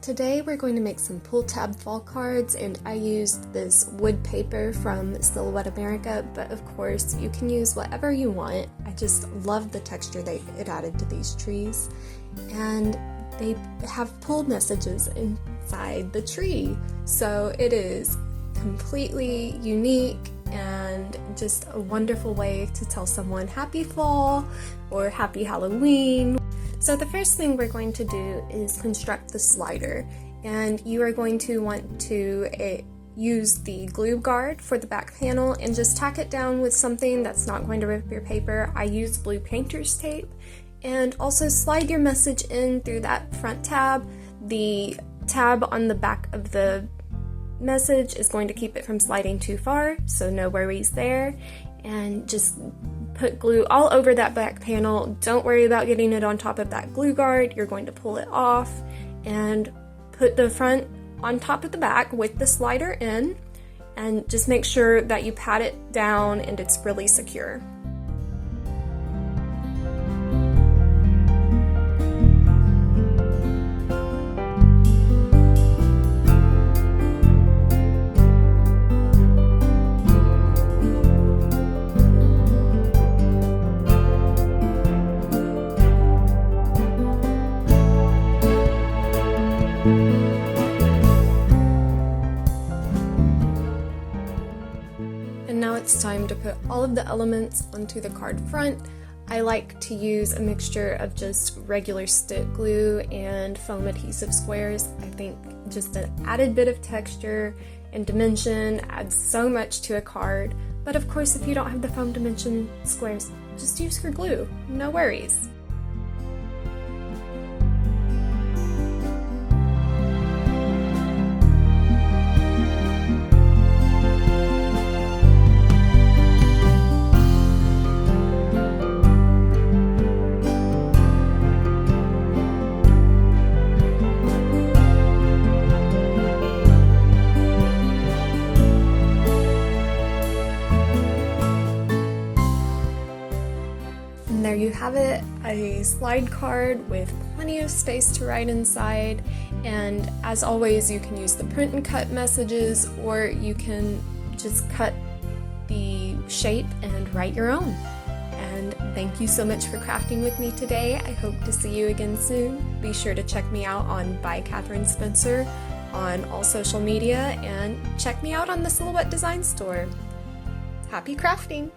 Today we're going to make some pull tab fall cards, and I used this wood paper from Silhouette America, but of course you can use whatever you want. I just love the texture that it added to these trees, and they have pull messages inside the tree, so it is completely unique and just a wonderful way to tell someone happy fall or happy Halloween. So the first thing we're going to do is construct the slider, and you are going to want to use the glue guard for the back panel and just tack it down with something that's not going to rip your paper. I use blue painter's tape, and also slide your message in through that front tab. The tab on the back of the message is going to keep it from sliding too far, so no worries there. And just put glue all over that back panel. Don't worry about getting it on top of that glue guard. You're going to pull it off and put the front on top of the back with the slider in, and just make sure that you pat it down and it's really secure. And now it's time to put all of the elements onto the card front. I like to use a mixture of just regular stick glue and foam adhesive squares. I think just an added bit of texture and dimension adds so much to a card. But of course, if you don't have the foam dimension squares, just use your glue, no worries. And there you have it, a slide card with plenty of space to write inside. And as always, you can use the print and cut messages, or you can just cut the shape and write your own. And thank you so much for crafting with me today. I hope to see you again soon. Be sure to check me out on By Katherine Spencer on all social media, and check me out on the Silhouette Design Store. Happy crafting!